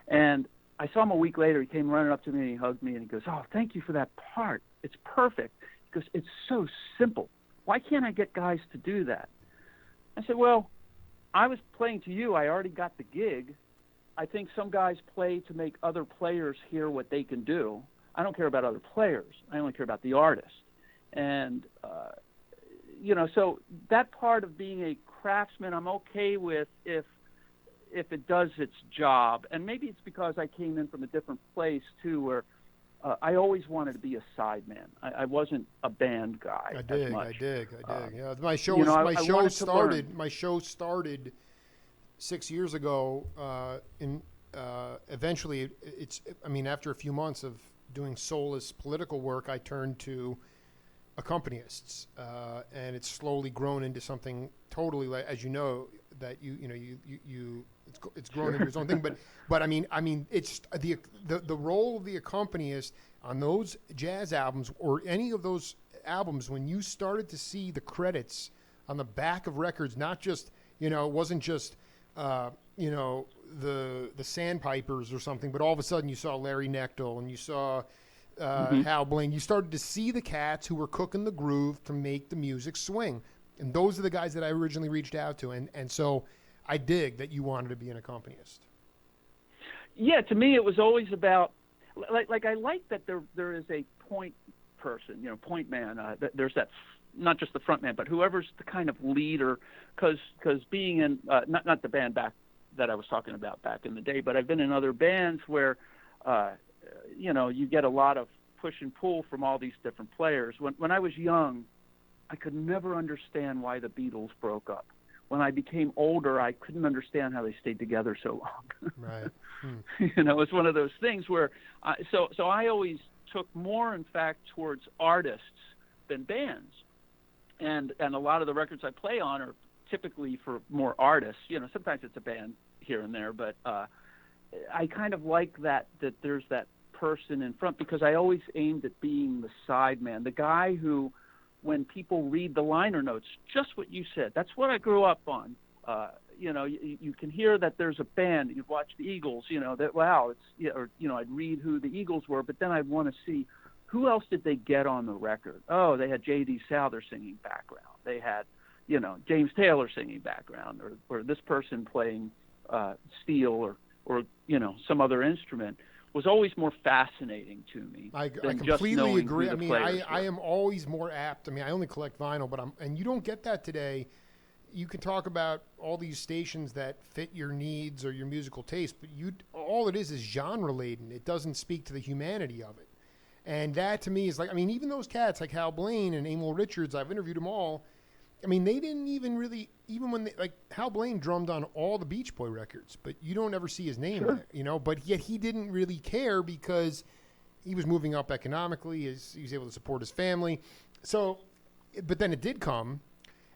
And I saw him a week later. He came running up to me and he hugged me and he goes, "Oh, thank you for that part. It's perfect." He goes, "It's so simple. Why can't I get guys to do that?" I said, "Well, I was playing to you. I already got the gig. I think some guys play to make other players hear what they can do. I don't care about other players. I only care about the artist." And, so that part of being a craftsman, I'm okay with if it does its job. And maybe it's because I came in from a different place, too, where I always wanted to be a sideman. I wasn't a band guy. I dig. Yeah, my show started 6 years ago. Eventually, after a few months of doing soulless political work, I turned to accompanists, and it's slowly grown into something totally, like, as you know, that it's grown into its own thing. But it's the role of the accompanist on those jazz albums or any of those albums. When you started to see the credits on the back of records, not just it wasn't just the Sandpipers or something, but all of a sudden you saw Larry Knechtel and you saw Hal Blaine. You started to see the cats who were cooking the groove to make the music swing. And those are the guys that I originally reached out to. And so I dig that you wanted to be an accompanist. Yeah, to me it was always about, like I like that there is a point person, point man. There's that, not just the front man, but whoever's the kind of leader. Because being in, not the band back that I was talking about back in the day, but I've been in other bands where, you get a lot of push and pull from all these different players. When I was young, I could never understand why the Beatles broke up. When I became older, I couldn't understand how they stayed together so long. Right. It's one of those things where, so I always took more, in fact, towards artists than bands. And a lot of the records I play on are typically for more artists. Sometimes it's a band here and there, but I kind of like that there's that person in front, because I always aimed at being the side man, the guy who, when people read the liner notes, just what you said, that's what I grew up on. You can hear that there's a band. You've watched the Eagles, that, wow, I'd read who the Eagles were, but then I'd want to see who else did they get on the record. Oh, they had J.D. Souther singing background. They had, James Taylor singing background, or this person playing steel or some other instrument. Was always more fascinating to me. I than completely just agree. Who I am always more apt. I only collect vinyl, and you don't get that today. You can talk about all these stations that fit your needs or your musical taste, but all it is genre laden. It doesn't speak to the humanity of it. And that to me is like, even those cats like Hal Blaine and Emil Richards, I've interviewed them all. They didn't even really, even when Hal Blaine drummed on all the Beach Boy records, but you don't ever see his name there, but yet he didn't really care because he was moving up economically, he was able to support his family. So, but then it did come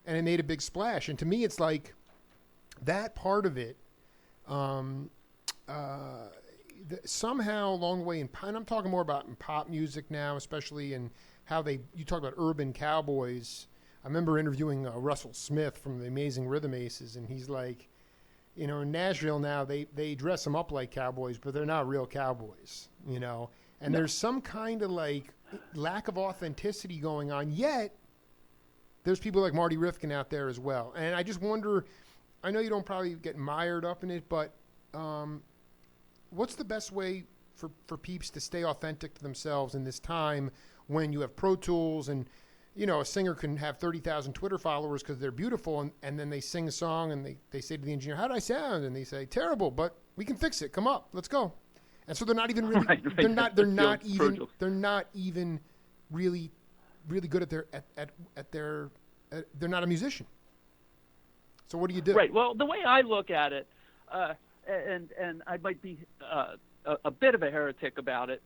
and it made a big splash. And to me, it's like that part of it, somehow along the way, and I'm talking more about in pop music now, especially in how you talk about urban cowboys. I remember interviewing Russell Smith from the Amazing Rhythm Aces, and he's like, in Nashville now, they dress them up like cowboys, but they're not real cowboys, And no. There's some kind of like lack of authenticity going on, yet there's people like Marty Rifkin out there as well. And I just wonder, I know you don't probably get mired up in it, but what's the best way for peeps to stay authentic to themselves in this time when you have Pro Tools and a singer can have 30,000 Twitter followers because they're beautiful, and then they sing a song and they say to the engineer, "How did I sound?" And they say, "Terrible, but we can fix it. Come up, let's go." And so they're not even really, they're not even really good at their they're not a musician. So what do you do? Right. Well, the way I look at it, and I might be a bit of a heretic about it,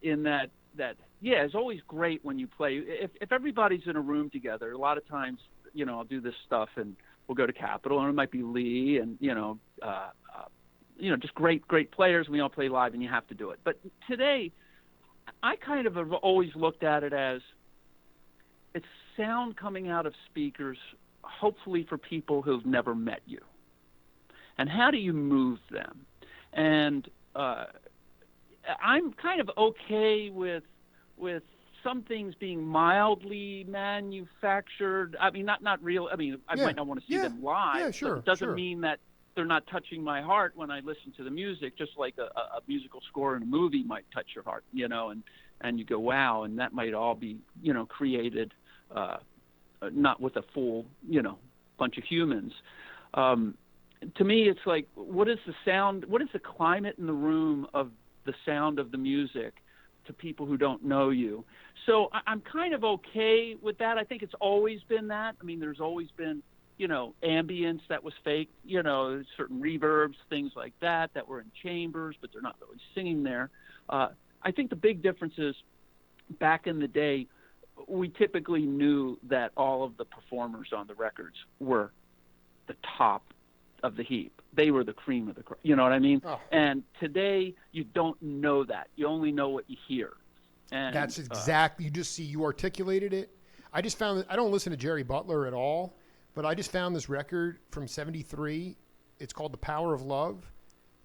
in that it's always great when you play. If everybody's in a room together, a lot of times, I'll do this stuff and we'll go to Capitol, and it might be Lee and just great players, and we all play live, and you have to do it. But today, I kind of have always looked at it as it's sound coming out of speakers, hopefully for people who've never met you. and how do you move them? And I'm kind of okay with some things being mildly manufactured. I mean, not real. I mean, I might not want to see them live. Yeah, sure. But it doesn't mean that they're not touching my heart when I listen to the music, just like a musical score in a movie might touch your heart, and you go, wow, and that might all be, created not with a full, bunch of humans. To me, it's like, what is the sound, what is the climate in the room of the sound of the music to people who don't know you? So I'm kind of okay with that. I think it's always been that. I mean, there's always been, ambience that was fake, certain reverbs, things like that were in chambers, but they're not really singing there. I think the big difference is back in the day, we typically knew that all of the performers on the records were the top of the heap. They were the cream of the crop. You know what I mean? Oh. And today you don't know that. You only know what you hear. And that's exactly, you articulated it. I just found that I don't listen to Jerry Butler at all, but I just found this record from 73. It's called The Power of Love.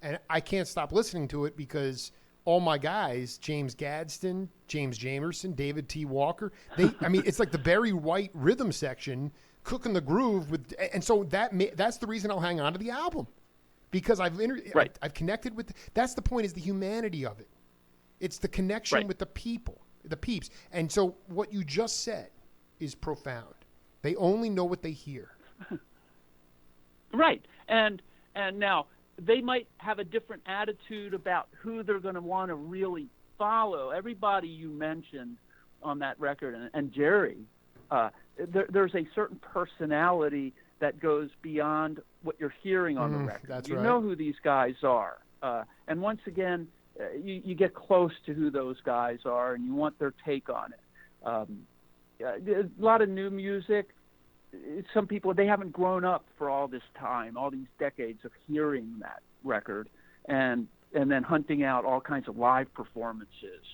And I can't stop listening to it because all my guys, James Gadsden, James Jamerson, David T. Walker, it's like the Barry White rhythm section cooking the groove with, and so that's the reason I'll hang on to the album, because I've connected with. That's the point, is the humanity of it. It's the connection with the people, the peeps. And so what you just said is profound. They only know what they hear. Right, and now they might have a different attitude about who they're going to want to really follow. Everybody you mentioned on that record, and Jerry. There's a certain personality that goes beyond what you're hearing on the record. That's you right. know who these guys are. And once again, you get close to who those guys are, and you want their take on it. A lot of new music, some people, they haven't grown up for all this time, all these decades of hearing that record, and then hunting out all kinds of live performances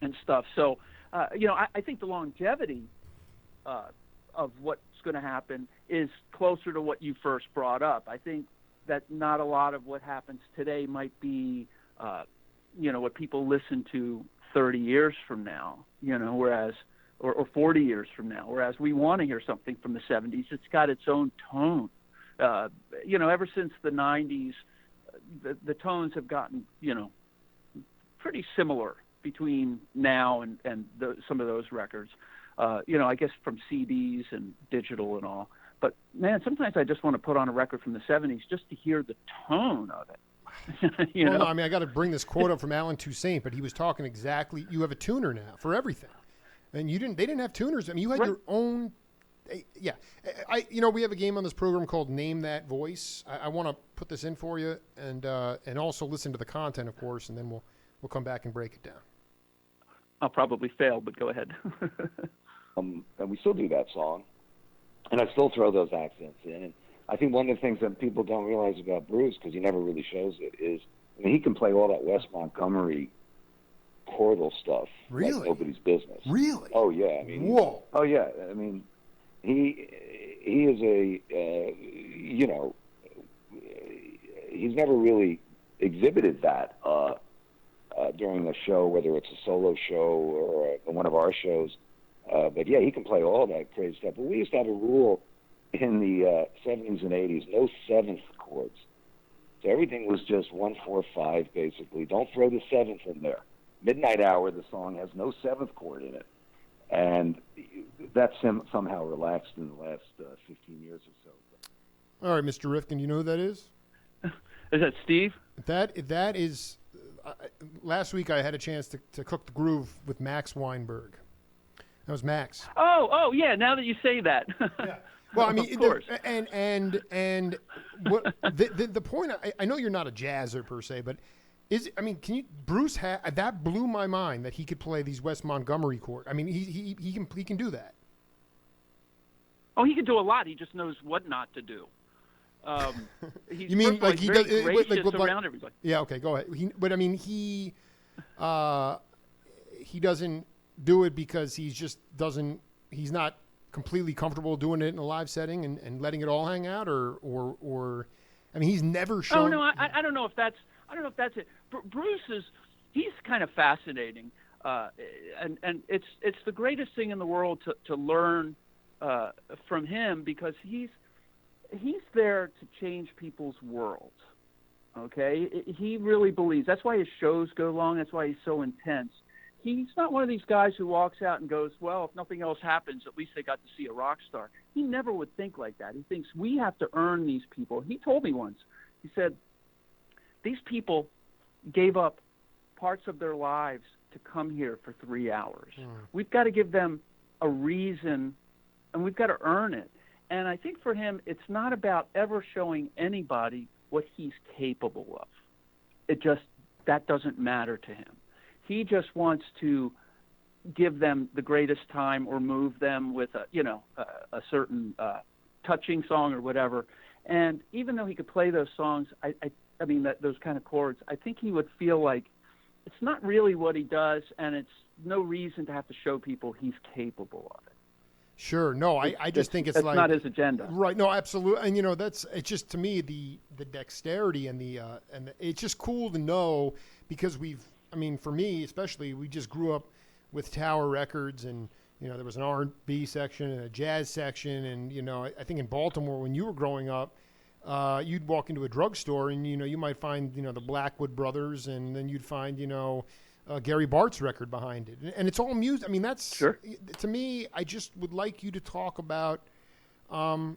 and stuff. So, I think the longevity of what's going to happen is closer to what you first brought up. I think that not a lot of what happens today might be, what people listen to 30 years from now, whereas, or 40 years from now, whereas we want to hear something from the 70s. It's got its own tone. Ever since the 90s, the tones have gotten, pretty similar between now and some of those records. I guess from CDs and digital and all. But, man, sometimes I just want to put on a record from the 70s just to hear the tone of it. No, I mean, I got to bring this quote up from Alan Toussaint, but he was talking exactly, you have a tuner now for everything. And they didn't have tuners. I mean, you had your own, we have a game on this program called Name That Voice. I want to put this in for you and also listen to the content, of course, and then we'll come back and break it down. I'll probably fail, but go ahead. And we still do that song, and I still throw those accents in. And I think one of the things that people don't realize about Bruce, because he never really shows it, is, he can play all that Wes Montgomery chordal stuff like nobody's business. Really? Oh yeah. I mean, whoa. Oh yeah. I mean, he is he's never really exhibited that during a show, whether it's a solo show or one of our shows. But yeah, he can play all that crazy stuff. But we used to have a rule in the 70s and 80s, no seventh chords. So everything was just 1, 4, 5, basically. Don't throw the seventh in there. Midnight Hour, the song, has no seventh chord in it. And that's somehow relaxed in the last 15 years or so. All right, Mr. Rifkin, you know who that is? Is that Steve? That is... last week I had a chance to cook the groove with Max Weinberg. That was Max. Oh, yeah. Now that you say that. Yeah. Well, I mean, of course. And what the point? I know you're not a jazzer per se, but can you? Bruce that blew my mind that he could play these Wes Montgomery chords. I mean, he can do that. Oh, he can do a lot. He just knows what not to do. You mean like he does around everybody? Yeah. Okay. Go ahead. He doesn't do it because he's not completely comfortable doing it in a live setting and letting it all hang out, or I mean, he's never Oh shown. no, I don't know if that's it. Bruce he's kind of fascinating, and it's the greatest thing in the world to learn from him, because he's there to change people's worlds. Okay, he really believes. That's why his shows go long. That's why he's so intense. He's not one of these guys who walks out and goes, well, if nothing else happens, at least they got to see a rock star. He never would think like that. He thinks we have to earn these people. He told me once, he said, these people gave up parts of their lives to come here for 3 hours. We've got to give them a reason, and we've got to earn it. And I think for him, it's not about ever showing anybody what he's capable of. That doesn't matter to him. He just wants to give them the greatest time, or move them with a certain touching song or whatever. And even though he could play those songs, I mean those kind of chords, I think he would feel like it's not really what he does, and it's no reason to have to show people he's capable of it. Sure. No, I just think it's that's like not his agenda. Right. No, absolutely. And it's just, to me, the dexterity and it's just cool to know, because for me especially, we just grew up with Tower Records, and there was an R&B section and a jazz section, and I think in Baltimore when you were growing up, you'd walk into a drugstore and you might find the Blackwood Brothers, and then you'd find Gary Bart's record behind it, and it's all music. I mean, that's sure. To me, I just would like you to talk about your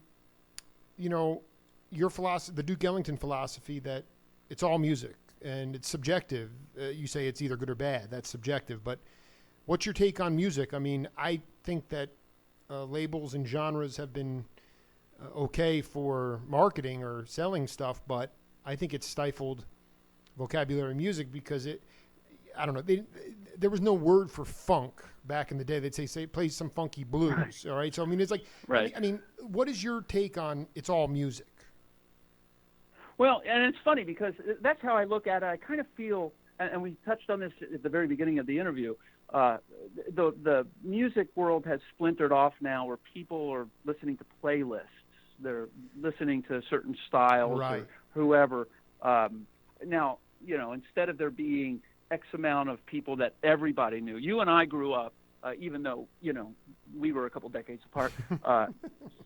philosophy, the Duke Ellington philosophy, that it's all music and it's subjective. You say it's either good or bad. That's subjective. But what's your take on music? I mean, I think that labels and genres have been okay for marketing or selling stuff, but I think it's stifled vocabulary music, because I don't know. There was no word for funk back in the day. They'd say play some funky blues. Right. All right. So, I mean, it's like, right. I mean, what is your take on it's all music? Well, and it's funny, because that's how I look at it. I kind of feel, and we touched on this at the very beginning of the interview, the music world has splintered off now, where people are listening to playlists. They're listening to certain styles, right, or whoever. Now, instead of there being X amount of people that everybody knew. You and I grew up, even though, we were a couple decades apart,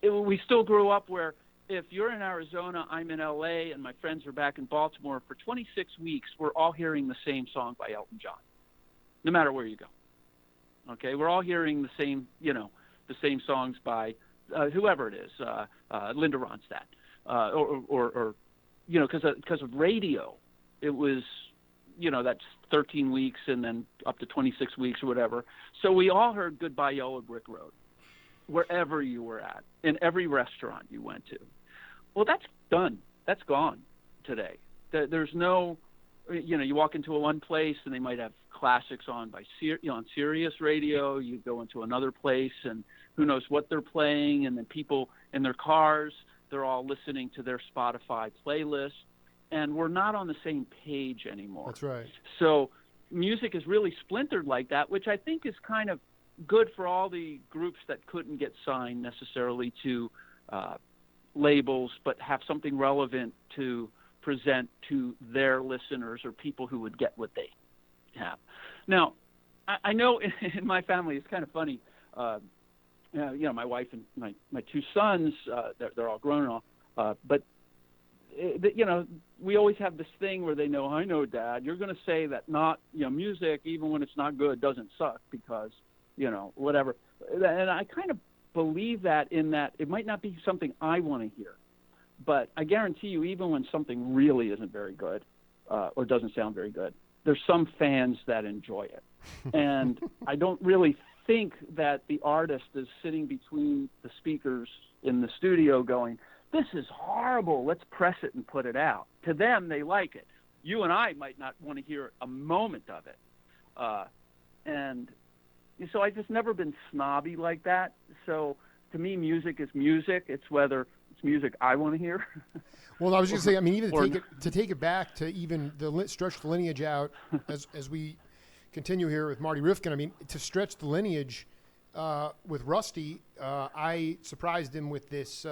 we still grew up where if you're in Arizona, I'm in L.A., and my friends are back in Baltimore, for 26 weeks, we're all hearing the same song by Elton John, no matter where you go. Okay, we're all hearing the same songs by whoever it is, Linda Ronstadt, or because of radio, it was, that's 13 weeks and then up to 26 weeks or whatever. So we all heard Goodbye Yellow Brick Road, wherever you were at, in every restaurant you went to. Well, that's done. That's gone today. There's no, you walk into one place and they might have classics on by on Sirius radio. You go into another place and who knows what they're playing, and then people in their cars, they're all listening to their Spotify playlist, and we're not on the same page anymore. That's right. So music is really splintered like that, which I think is kind of good for all the groups that couldn't get signed necessarily to labels, but have something relevant to present to their listeners or people who would get what they have. Now, I know in my family, it's kind of funny. My wife and my two sons, they're all grown and all, but we always have this thing where they know, I know, Dad, you're going to say that music, even when it's not good, doesn't suck because, whatever. And I kind of believe that, in that it might not be something I want to hear, but I guarantee you, even when something really isn't very good or doesn't sound very good, there's some fans that enjoy it. And I don't really think that the artist is sitting between the speakers in the studio going, this is horrible, let's press it and put it out. To them, they like it. You and I might not want to hear a moment of it. And so I've just never been snobby like that. So to me, music is music. It's whether it's music I want to hear. Well, I was going to say, I mean, even to take it back to even stretch the lineage out as we continue here with Marty Rifkin. I mean, to stretch the lineage with Rusty, I surprised him with this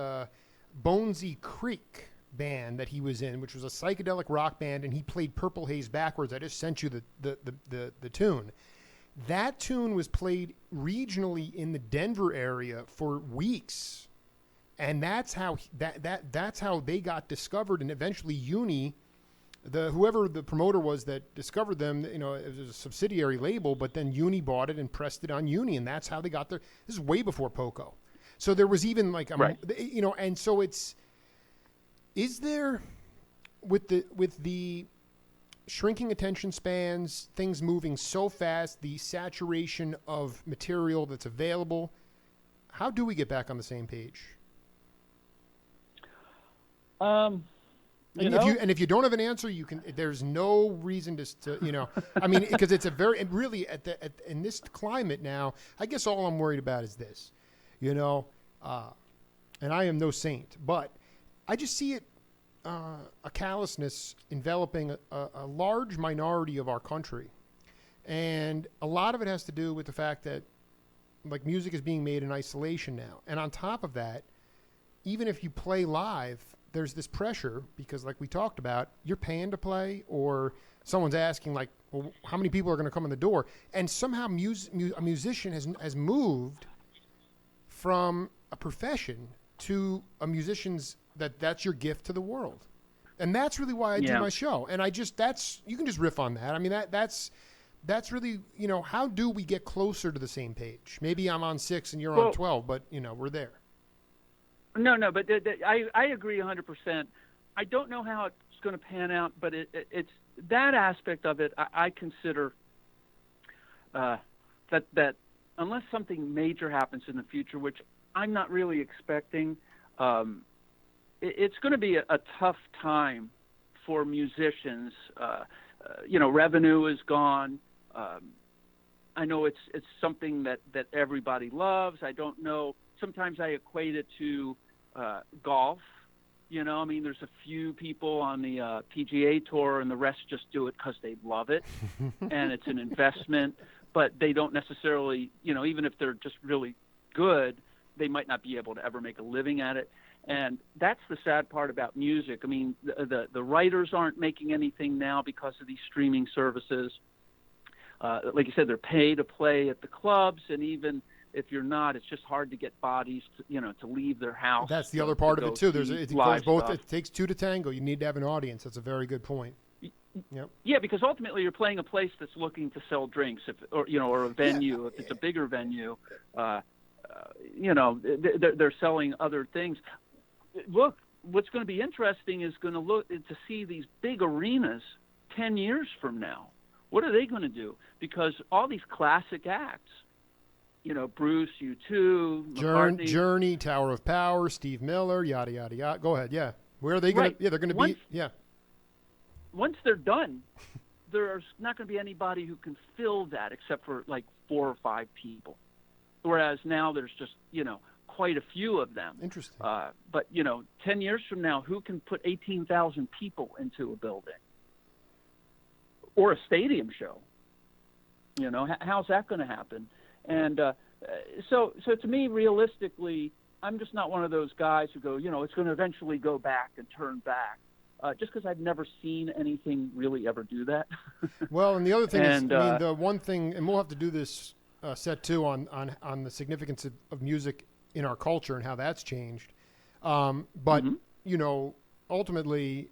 Bonesy Creek band that he was in, which was a psychedelic rock band, and he played Purple Haze backwards. I just sent you the tune. That tune was played regionally in the Denver area for weeks, and that's how that's how they got discovered. And eventually, Uni, whoever the promoter was that discovered them, it was a subsidiary label, but then Uni bought it and pressed it on Uni, and that's how they got their. This is way before Poco, so there was even like and so is there with the shrinking attention spans, things moving so fast, the saturation of material that's available, how do we get back on the same page? If you don't have an answer, you can. There's no reason to I mean, because it's a very really in this climate now. I guess all I'm worried about is this, and I am no saint, but I just see it. A callousness enveloping a large minority of our country. And a lot of it has to do with the fact that like music is being made in isolation now. And on top of that, even if you play live, there's this pressure because like we talked about, you're paying to play or someone's asking like, well, how many people are going to come in the door? And somehow a musician has moved from a profession to a musician's that's your gift to the world. And that's really why I do my show. And you can just riff on that. I mean, that's really, how do we get closer to the same page? Maybe I'm on 6 and you're on 12, but we're there. No, but I agree 100%. I don't know how it's going to pan out, but it's that aspect of it. I consider that unless something major happens in the future, which I'm not really expecting, it's going to be a tough time for musicians. Revenue is gone. I know it's something that everybody loves. I don't know. Sometimes I equate it to golf. I mean, there's a few people on the PGA Tour, and the rest just do it because they love it, and it's an investment. But they don't necessarily, even if they're just really good, they might not be able to ever make a living at it. And that's the sad part about music. I mean, the writers aren't making anything now because of these streaming services. Like you said, they're paid to play at the clubs, and even if you're not, it's just hard to get bodies to leave their house. That's the other part of it too. It goes both. Stuff. It takes two to tango. You need to have an audience. That's a very good point. Yep. Yeah, because ultimately you're playing a place that's looking to sell drinks, or a venue. If it's a bigger venue, they're selling other things. Look, what's going to be interesting is going to look to see these big arenas 10 years from now. What are they going to do? Because all these classic acts, Bruce, U2, McCartney, Journey, Tower of Power, Steve Miller, yada yada yada. Go ahead. Yeah, where are they going? Yeah, they're going to be. Yeah. Once they're done, there's not going to be anybody who can fill that except for like 4 or 5 people. Whereas now there's just quite a few of them. Interesting. But 10 years from now, who can put 18,000 people into a building or a stadium show? How's that going to happen? And so to me, realistically, I'm just not one of those guys who go, it's going to eventually go back and turn back. Just because I've never seen anything really ever do that. Well, and the other thing is, the one thing, and we'll have to do this set too on the significance of music in our culture and how that's changed. But ultimately,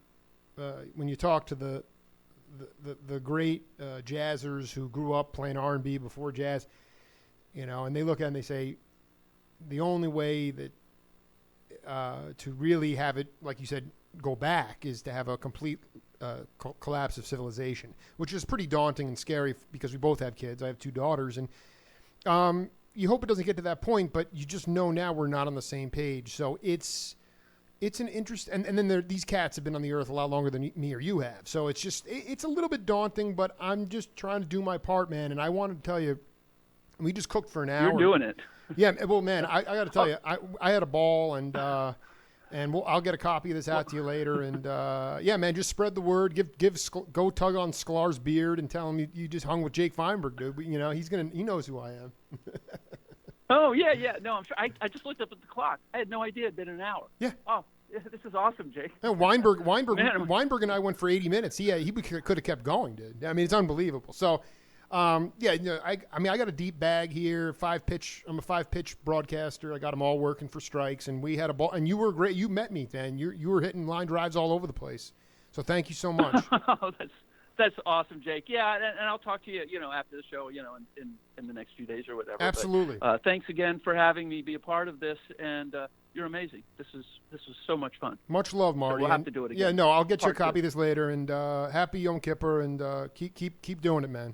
when you talk to the great jazzers who grew up playing R&B before jazz, and they look at it and they say, the only way that to really have it, like you said, go back is to have a complete collapse of civilization, which is pretty daunting and scary because we both have kids. I have 2 daughters, and you hope it doesn't get to that point, but you just know now we're not on the same page. So it's an interest, and then these cats have been on the earth a lot longer than me or you have. So it's a little bit daunting, but I'm just trying to do my part, man. And I wanted to tell you, we just cooked for an hour. You're doing it. Yeah, well, man, I got to tell you, I had a ball, and I'll get a copy of this out to you later. And yeah, man, just spread the word. Go tug on Sklar's beard and tell him you just hung with Jake Feinberg, dude. But, he knows who I am. Oh yeah. No, I'm sure. I just looked up at the clock. I had no idea it'd been an hour. Yeah. Oh, This is awesome, Jake. And Weinberg and I went for 80 minutes. He could have kept going, dude. I mean, it's unbelievable. So, I got a deep bag here. I'm a 5-pitch broadcaster. I got them all working for strikes, and we had a ball. And you were great. You met me, man. You were hitting line drives all over the place. So thank you so much. Oh, that's awesome, Jake. Yeah, and I'll talk to you, after the show, in the next few days or whatever. Absolutely. But, thanks again for having me be a part of this, and you're amazing. This was so much fun. Much love, Marty. So we'll have to do it again. Yeah, no, I'll get you a copy Part of this later, and happy Yom Kippur, and keep doing it, man.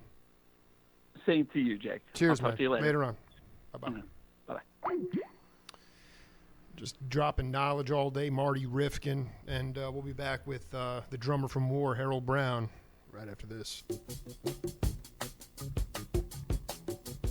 Same to you, Jake. Cheers, I'll man. talk to you later. On. Bye-bye. Mm-hmm. Bye-bye. Just dropping knowledge all day, Marty Rifkin, and we'll be back with the drummer from War, Harold Brown, right after this.